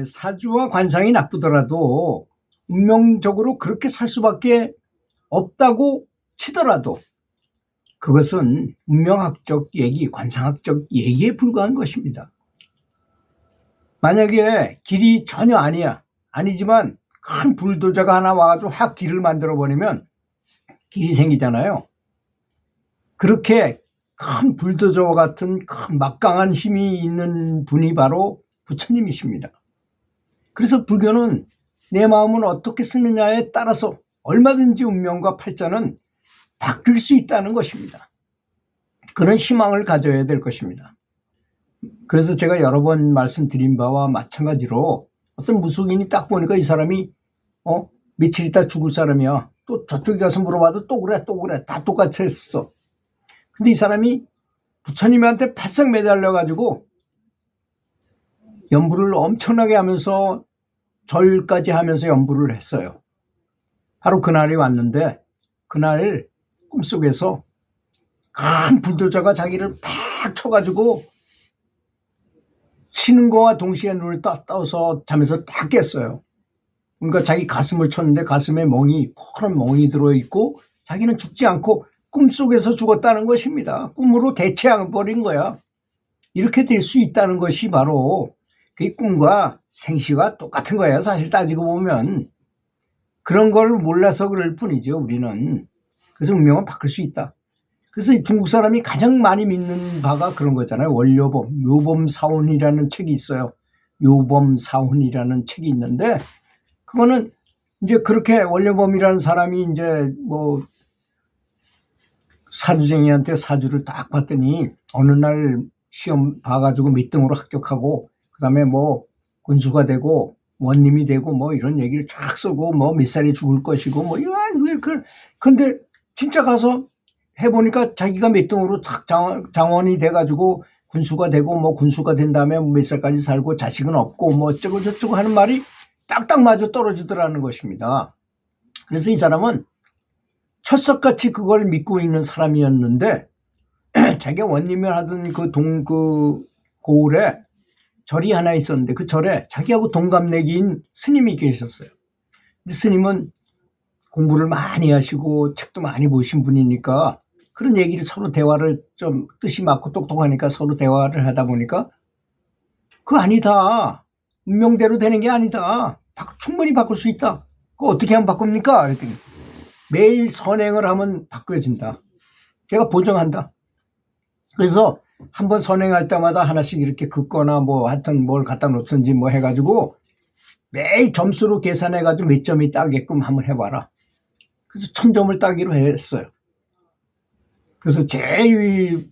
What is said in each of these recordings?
사주와 관상이 나쁘더라도 운명적으로 그렇게 살 수밖에 없다고 치더라도 그것은 운명학적 얘기, 관상학적 얘기에 불과한 것입니다. 만약에 길이 전혀 아니지만 큰 불도저가 하나 와가지고 확 길을 만들어 버리면 길이 생기잖아요. 그렇게 큰 불도저와 같은 큰 막강한 힘이 있는 분이 바로 부처님이십니다. 그래서 불교는 내 마음은 어떻게 쓰느냐에 따라서 얼마든지 운명과 팔자는 바뀔 수 있다는 것입니다. 그런 희망을 가져야 될 것입니다. 그래서 제가 여러 번 말씀드린 바와 마찬가지로 어떤 무속인이 딱 보니까 이 사람이 며칠 있다 죽을 사람이야. 또 저쪽에 가서 물어봐도 또 그래 다 똑같이 했어. 근데 이 사람이 부처님한테 바싹 매달려가지고 연부를 엄청나게 하면서 절까지 하면서 연부를 했어요. 바로 그날이 왔는데 그날 꿈속에서 큰 불도저가 자기를 팍 쳐가지고 치는 거와 동시에 눈을 떠서 잠에서 딱 깼어요. 그러니까 자기 가슴을 쳤는데 가슴에 퍼런 멍이 들어있고 자기는 죽지 않고 꿈속에서 죽었다는 것입니다. 꿈으로 대체해버린 거야. 이렇게 될 수 있다는 것이 바로 그 꿈과 생시가 똑같은 거예요. 사실 따지고 보면. 그런 걸 몰라서 그럴 뿐이죠, 우리는. 그래서 운명은 바뀔 수 있다. 그래서 중국 사람이 가장 많이 믿는 바가 그런 거잖아요. 원료범, 묘범사원이라는 책이 있어요. 묘범사원이라는 책이 있는데 그거는 이제 그렇게 원료범이라는 사람이 이제 뭐 사주쟁이한테 사주를 딱 봤더니 어느 날 시험 봐가지고 몇 등으로 합격하고 그다음에 뭐 군수가 되고 원님이 되고 뭐 이런 얘기를 쫙 쓰고 뭐 몇 살에 죽을 것이고 뭐 이런 근데 진짜 가서 해보니까 자기가 몇 등으로 탁 장원이 돼가지고 군수가 되고 뭐 군수가 된 다음에 몇 살까지 살고 자식은 없고 뭐 어쩌고 저쩌고 하는 말이 딱딱 맞아 떨어지더라는 것입니다. 그래서 이 사람은 철석같이 그걸 믿고 있는 사람이었는데 자기가 원님을 하던 그 고을에 절이 하나 있었는데 그 절에 자기하고 동갑내기인 스님이 계셨어요. 근데 스님은 공부를 많이 하시고 책도 많이 보신 분이니까 그런 얘기를 서로 대화를 좀 뜻이 맞고 똑똑하니까 서로 대화를 하다 보니까 그거 아니다. 운명대로 되는 게 아니다. 충분히 바꿀 수 있다. 그거 어떻게 하면 바꿉니까? 그랬더니 매일 선행을 하면 바뀌어진다. 제가 보증한다. 그래서 한번 선행할 때마다 하나씩 이렇게 긋거나 뭐 하여튼 뭘 갖다 놓든지 뭐 해가지고 매일 점수로 계산해가지고 몇 점이 따게끔 한번 해봐라. 그래서 1000점을 따기로 했어요. 그래서 제일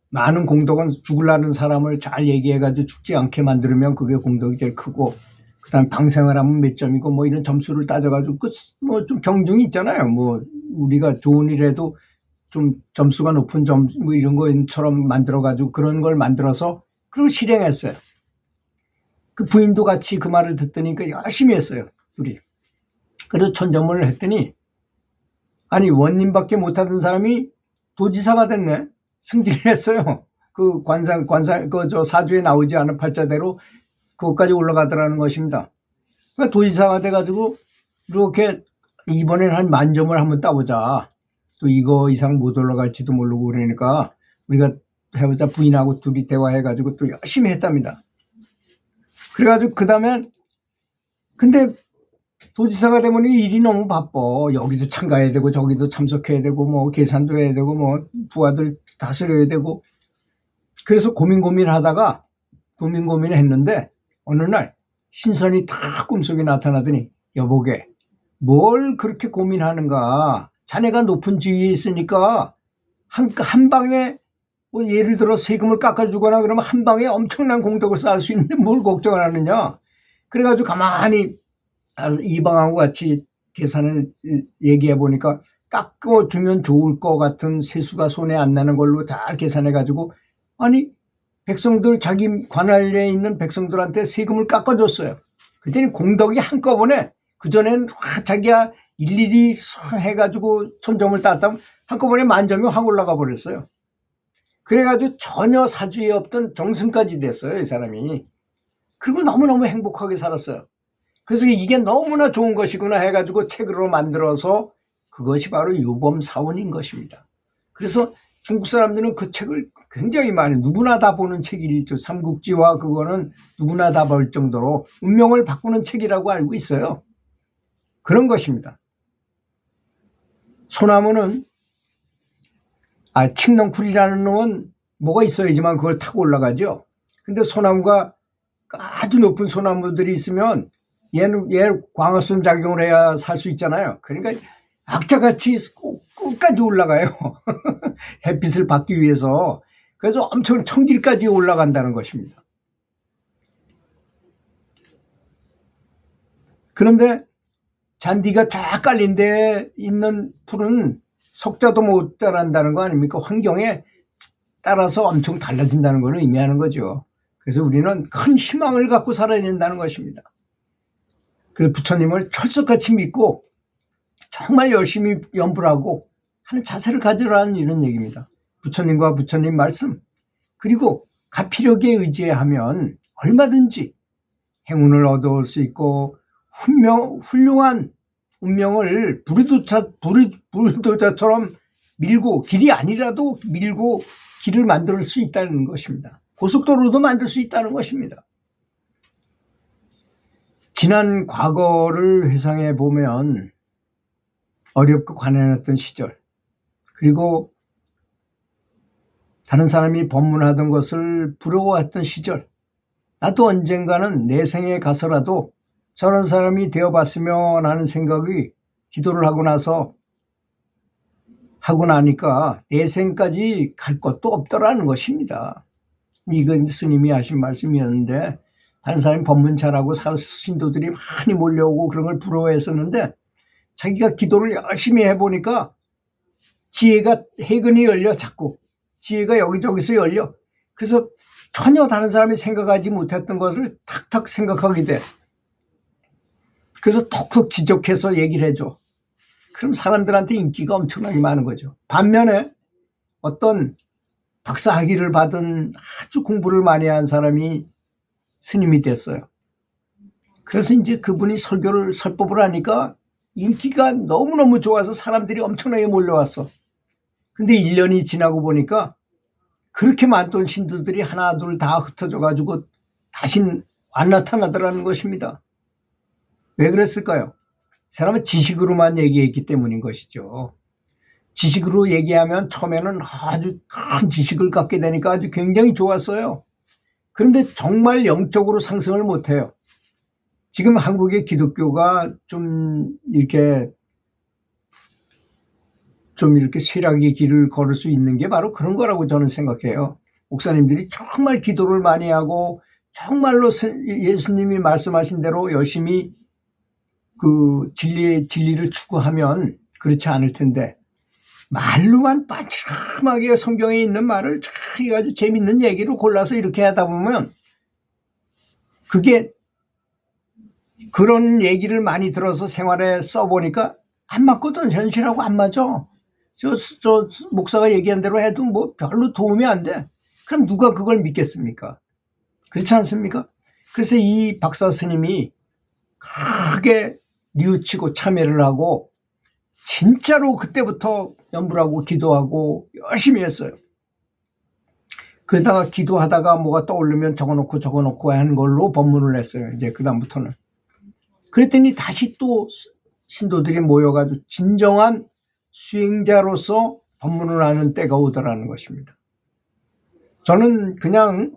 많은 공덕은 죽으려는 사람을 잘 얘기해가지고 죽지 않게 만들면 그게 공덕이 제일 크고 그 다음에 방생을 하면 몇 점이고 뭐 이런 점수를 따져가지고 뭐 좀 경중이 있잖아요. 뭐 우리가 좋은 일에도 좀 점수가 높은 점 뭐 이런 것처럼 만들어가지고 그런 걸 만들어서 그걸 실행했어요. 그 부인도 같이 그 말을 듣더니 열심히 했어요. 둘이. 그래서 1000점을 했더니 아니 원님밖에 못하던 사람이 도지사가 됐네. 승진을 했어요. 그 관상 저 사주에 나오지 않은 팔자대로 그것까지 올라가더라는 것입니다. 그러니까 도지사가 돼가지고 이렇게 이번엔 한 10,000점을 한번 따보자. 또 이거 이상 못 올라갈지도 모르고 그러니까 우리가 해보자. 부인하고 둘이 대화해가지고 또 열심히 했답니다. 그래가지고 그 다음에 근데 도지사가 되면 일이 너무 바빠. 여기도 참가해야 되고 저기도 참석해야 되고 뭐 계산도 해야 되고 뭐 부하들 다스려야 되고 그래서 고민하다가 고민을 했는데 어느 날 신선이 다 꿈속에 나타나더니 여보게 뭘 그렇게 고민하는가. 자네가 높은 지위에 있으니까 한 방에 뭐 예를 들어 세금을 깎아주거나 그러면 한 방에 엄청난 공덕을 쌓을 수 있는데 뭘 걱정을 하느냐. 그래가지고 가만히 이방하고 같이 계산을 얘기해 보니까 깎아주면 좋을 것 같은 세수가 손에 안 나는 걸로 잘 계산해 가지고 아니 백성들 자기 관할에 있는 백성들한테 세금을 깎아줬어요. 그때는 공덕이 한꺼번에 그전에는 자기가 일일이 해가지고 1000점을 땄다면 한꺼번에 10,000점이 확 올라가 버렸어요. 그래가지고 전혀 사주에 없던 정승까지 됐어요, 이 사람이. 그리고 너무너무 행복하게 살았어요. 그래서 이게 너무나 좋은 것이구나 해가지고 책으로 만들어서 그것이 바로 유범사원인 것입니다. 그래서 중국 사람들은 그 책을 굉장히 많이 누구나 다 보는 책이죠. 삼국지와 그거는 누구나 다 볼 정도로 운명을 바꾸는 책이라고 알고 있어요. 그런 것입니다. 소나무는 칡넝쿨이라는 놈은 뭐가 있어야지만 그걸 타고 올라가죠. 근데 소나무가 아주 높은 소나무들이 있으면 얘는 광합성 작용을 해야 살 수 있잖아요. 그러니까 악자같이 끝까지 올라가요. 햇빛을 받기 위해서. 그래서 엄청 천길까지 올라간다는 것입니다. 그런데 잔디가 쫙 깔린 데 있는 풀은 석자도 못 자란다는 거 아닙니까? 환경에 따라서 엄청 달라진다는 걸 의미하는 거죠. 그래서 우리는 큰 희망을 갖고 살아야 된다는 것입니다. 그래서 부처님을 철석같이 믿고 정말 열심히 연불 하고 하는 자세를 가지라는 이런 얘기입니다. 부처님과 부처님 말씀, 그리고 가피력에 의지하면 얼마든지 행운을 얻어올 수 있고 훌륭한 운명을 불도자처럼 밀고, 길이 아니라도 밀고 길을 만들 수 있다는 것입니다. 고속도로도 만들 수 있다는 것입니다. 지난 과거를 회상해 보면 어렵고 가난했던 시절, 그리고 다른 사람이 법문하던 것을 부러워했던 시절, 나도 언젠가는 내 생에 가서라도 저런 사람이 되어봤으면 하는 생각이 기도를 하고 나니까 내 생까지 갈 것도 없더라는 것입니다. 이건 스님이 하신 말씀이었는데, 다른 사람이 법문 잘하고 신도들이 많이 몰려오고 그런 걸 부러워했었는데, 자기가 기도를 열심히 해보니까 지혜가 해근이 열려, 자꾸 지혜가 여기저기서 열려. 그래서 전혀 다른 사람이 생각하지 못했던 것을 탁탁 생각하게 돼. 그래서 톡톡 지적해서 얘기를 해줘. 그럼 사람들한테 인기가 엄청나게 많은 거죠. 반면에 어떤 박사학위를 받은 아주 공부를 많이 한 사람이 스님이 됐어요. 그래서 이제 그분이 설법을 하니까 인기가 너무너무 좋아서 사람들이 엄청나게 몰려왔어. 근데 1년이 지나고 보니까 그렇게 많던 신도들이 하나 둘 다 흩어져 가지고 다시 안 나타나더라는 것입니다. 왜 그랬을까요? 사람은 지식으로만 얘기했기 때문인 것이죠. 지식으로 얘기하면 처음에는 아주 큰 지식을 갖게 되니까 아주 굉장히 좋았어요. 그런데 정말 영적으로 상승을 못해요. 지금 한국의 기독교가 좀 이렇게 쇠락의 길을 걸을 수 있는 게 바로 그런 거라고 저는 생각해요. 목사님들이 정말 기도를 많이 하고 정말로 예수님이 말씀하신 대로 열심히 그 진리를 추구하면 그렇지 않을 텐데, 말로만 빤치람하게 성경에 있는 말을 아주 재밌는 얘기로 골라서 이렇게 하다 보면 그게 그런 얘기를 많이 들어서 생활에 써보니까 안 맞거든. 현실하고 안 맞아. 저 목사가 얘기한 대로 해도 뭐 별로 도움이 안 돼. 그럼 누가 그걸 믿겠습니까? 그렇지 않습니까? 그래서 이 박사 스님이 크게 뉘우치고 참여를 하고 진짜로 그때부터 연불하고 기도하고 열심히 했어요. 그러다가 기도하다가 뭐가 떠오르면 적어놓고 하는 걸로 법문을 했어요. 이제 그다음부터는. 그랬더니 다시 또 신도들이 모여가지고 진정한 수행자로서 법문을 하는 때가 오더라는 것입니다. 저는 그냥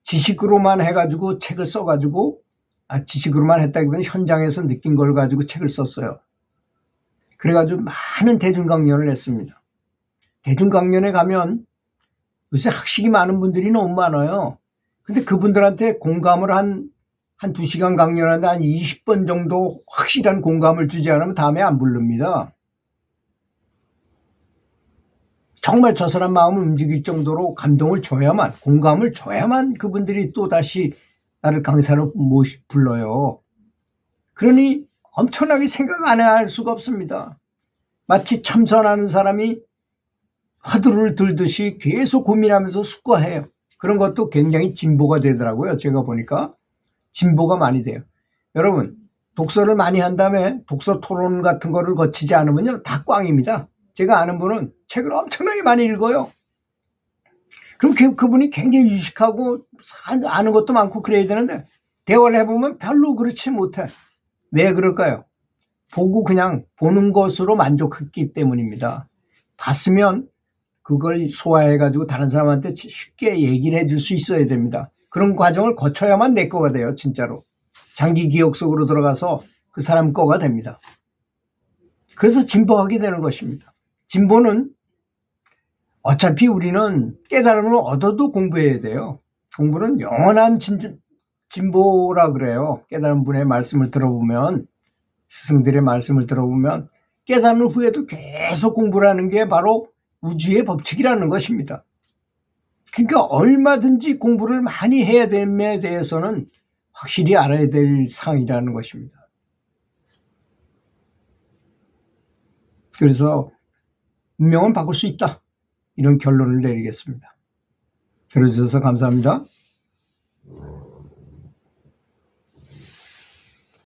지식으로만 해가지고 책을 써가지고, 지식으로만 했다기보다는 현장에서 느낀 걸 가지고 책을 썼어요. 그래가지고 많은 대중강연을 했습니다. 대중강연에 가면 요새 학식이 많은 분들이 너무 많아요. 근데 그분들한테 공감을 한 2시간 강연하는데 한 20번 정도 확실한 공감을 주지 않으면 다음에 안 부릅니다. 정말 저 사람 마음을 움직일 정도로 감동을 줘야만, 공감을 줘야만 그분들이 또 다시 나를 강사로 불러요. 그러니 엄청나게 생각 안 할 수가 없습니다. 마치 참선하는 사람이 화두를 들듯이 계속 고민하면서 숙고해요. 그런 것도 굉장히 진보가 되더라고요. 제가 보니까. 진보가 많이 돼요. 여러분, 독서를 많이 한 다음에 독서 토론 같은 거를 거치지 않으면요, 다 꽝입니다. 제가 아는 분은 책을 엄청나게 많이 읽어요. 그럼 그분이 굉장히 유식하고 아는 것도 많고 그래야 되는데 대화를 해보면 별로 그렇지 못해. 왜 그럴까요? 보고 그냥 보는 것으로 만족했기 때문입니다. 봤으면 그걸 소화해가지고 다른 사람한테 쉽게 얘기를 해줄 수 있어야 됩니다. 그런 과정을 거쳐야만 내 거가 돼요, 진짜로. 장기 기억 속으로 들어가서 그 사람 거가 됩니다. 그래서 진보하게 되는 것입니다. 진보는 어차피 우리는 깨달음을 얻어도 공부해야 돼요. 공부는 영원한 진보라 그래요. 깨달은 분의 말씀을 들어보면, 스승들의 말씀을 들어보면 깨달은 후에도 계속 공부를 하는 게 바로 우주의 법칙이라는 것입니다. 그러니까 얼마든지 공부를 많이 해야 됨에 대해서는 확실히 알아야 될 사항이라는 것입니다. 그래서 운명은 바꿀 수 있다. 이런 결론을 내리겠습니다. 들어주셔서 감사합니다.